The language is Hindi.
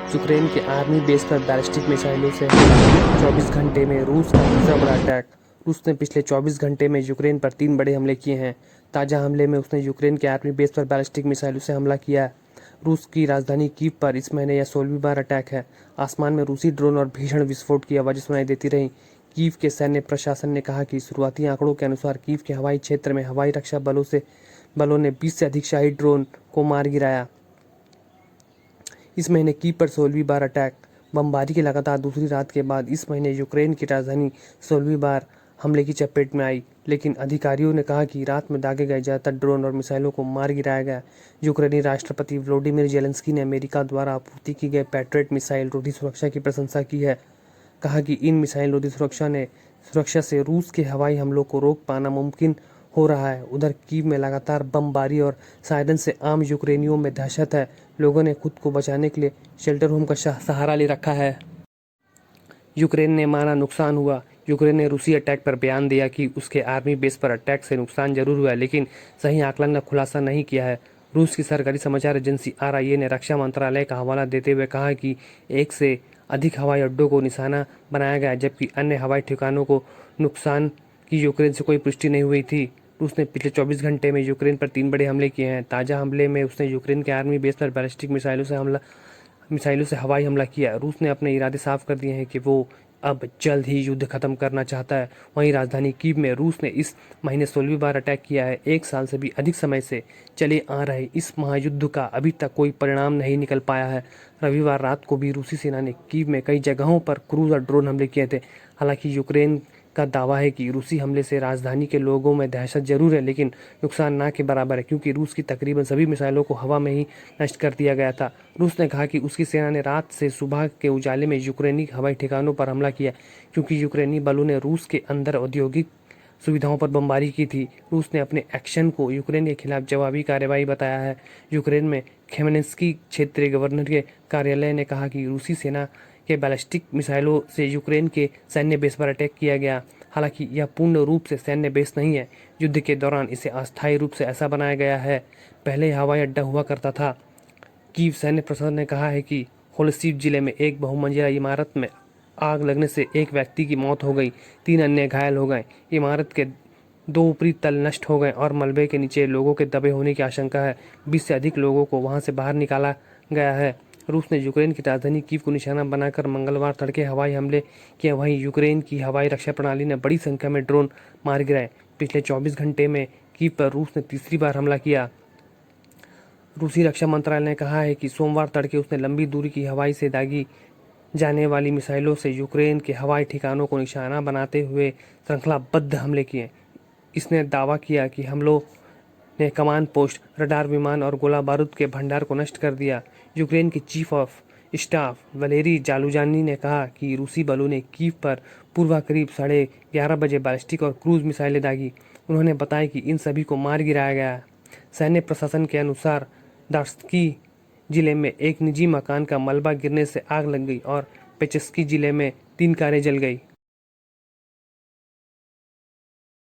यूक्रेन के आर्मी बेस पर बैलिस्टिक मिसाइलों से 24 घंटे में रूस का तीसरा बड़ा अटैक। रूस ने पिछले 24 घंटे में यूक्रेन पर 3 बड़े हमले किए हैं। ताज़ा हमले में उसने यूक्रेन के आर्मी बेस पर बैलिस्टिक मिसाइलों से हमला किया है। रूस की राजधानी कीव पर इस महीने यह 16वीं बार अटैक है। आसमान में रूसी ड्रोन और भीषण विस्फोट की आवाज़ें सुनाई देती रहीं। कीव के सैन्य प्रशासन ने कहा कि शुरुआती आंकड़ों के अनुसार कीव के हवाई क्षेत्र में हवाई रक्षा बलों ने 20 से अधिक शाही ड्रोन को मार गिराया। इस महीने कीव पर 16वीं बार अटैक। बमबारी की लगातार दूसरी रात के बाद इस महीने यूक्रेन की राजधानी 16वीं बार हमले की चपेट में आई, लेकिन अधिकारियों ने कहा कि रात में दागे गए ज़्यादातर ड्रोन और मिसाइलों को मार गिराया गया। यूक्रेनी राष्ट्रपति व्लादिमीर जेलेंस्की ने अमेरिका द्वारा आपूर्ति की गए पैट्रियट मिसाइल रोधी सुरक्षा की प्रशंसा की है। कहा कि इन मिसाइल रोधी सुरक्षा से रूस के हवाई हमलों को रोक पाना मुमकिन हो रहा है। उधर कीव में लगातार बमबारी और सायरन से आम यूक्रेनियों में दहशत है। लोगों ने खुद को बचाने के लिए शेल्टर होम का सहारा ले रखा है। यूक्रेन ने माना नुकसान हुआ। यूक्रेन ने रूसी अटैक पर बयान दिया कि उसके आर्मी बेस पर अटैक से नुकसान जरूर हुआ है, लेकिन सही आकलन का खुलासा नहीं किया है। रूस की सरकारी समाचार एजेंसी RIA ने रक्षा मंत्रालय का हवाला देते हुए कहा कि एक से अधिक हवाई अड्डों को निशाना बनाया गया, जबकि अन्य हवाई ठिकानों को नुकसान की यूक्रेन से कोई पुष्टि नहीं हुई थी। रूस ने पिछले 24 घंटे में यूक्रेन पर 3 बड़े हमले किए हैं। ताज़ा हमले में उसने यूक्रेन के आर्मी बेस पर बैलिस्टिक मिसाइलों से हवाई हमला किया। रूस ने अपने इरादे साफ कर दिए हैं कि वो अब जल्द ही युद्ध खत्म करना चाहता है। वहीं राजधानी कीव में रूस ने इस महीने 16वीं बार अटैक किया है। 1 साल से भी अधिक समय से चले आ रहे इस महायुद्ध का अभी तक कोई परिणाम नहीं निकल पाया है। रविवार रात को भी रूसी सेना ने कीव में कई जगहों पर क्रूज और ड्रोन हमले किए थे। हालांकि यूक्रेन का दावा है कि रूसी हमले से राजधानी के लोगों में दहशत जरूर है, लेकिन नुकसान ना के बराबर है, क्योंकि रूस की तकरीबन सभी मिसाइलों को हवा में ही नष्ट कर दिया गया था। रूस ने कहा कि उसकी सेना ने रात से सुबह के उजाले में यूक्रेनी हवाई ठिकानों पर हमला किया, क्योंकि यूक्रेनी बलों ने रूस के अंदर औद्योगिक सुविधाओं पर बमबारी की थी। रूस ने अपने एक्शन को यूक्रेन के खिलाफ जवाबी कार्रवाई बताया है। यूक्रेन में खेमेनेत्स्की क्षेत्रीय गवर्नर के कार्यालय ने कहा कि रूसी सेना के बैलिस्टिक मिसाइलों से यूक्रेन के सैन्य बेस पर अटैक किया गया। हालांकि यह पूर्ण रूप से सैन्य बेस नहीं है। युद्ध के दौरान इसे अस्थायी रूप से ऐसा बनाया गया है। पहले हवाई अड्डा हुआ करता था। कीव सैन्य प्रशासन ने कहा है कि होल्सिव जिले में एक बहुमंजिला इमारत में आग लगने से एक व्यक्ति की मौत हो गई, 3 अन्य घायल हो गए। इमारत के 2 ऊपरी तल नष्ट हो गए और मलबे के नीचे लोगों के दबे होने की आशंका है। 20 से अधिक लोगों को वहां से बाहर निकाला गया है। रूस ने यूक्रेन की राजधानी कीव को निशाना बनाकर मंगलवार तड़के हवाई हमले किए। वहीं यूक्रेन की हवाई रक्षा प्रणाली ने बड़ी संख्या में ड्रोन मार गिराए। पिछले 24 घंटे में कीव पर रूस ने तीसरी बार हमला किया। रूसी रक्षा मंत्रालय ने कहा है कि सोमवार तड़के उसने लंबी दूरी की हवाई से दागी जाने वाली मिसाइलों से यूक्रेन के हवाई ठिकानों को निशाना बनाते हुए श्रृंखलाबद्ध हमले किए। इसने दावा किया कि हमलों ने कमांड पोस्ट, रडार विमान और गोला बारूद के भंडार को नष्ट कर दिया। यूक्रेन के चीफ ऑफ स्टाफ वलेरी जालुजानी ने कहा कि रूसी बलों ने कीव पर पूर्व करीब 11:30 बजे बैलिस्टिक और क्रूज मिसाइलें दागी। उन्होंने बताया कि इन सभी को मार गिराया गया। सैन्य प्रशासन के अनुसार दार्स्की जिले में एक निजी मकान का मलबा गिरने से आग लग गई और पेचेस्की जिले में 3 कारें जल गई।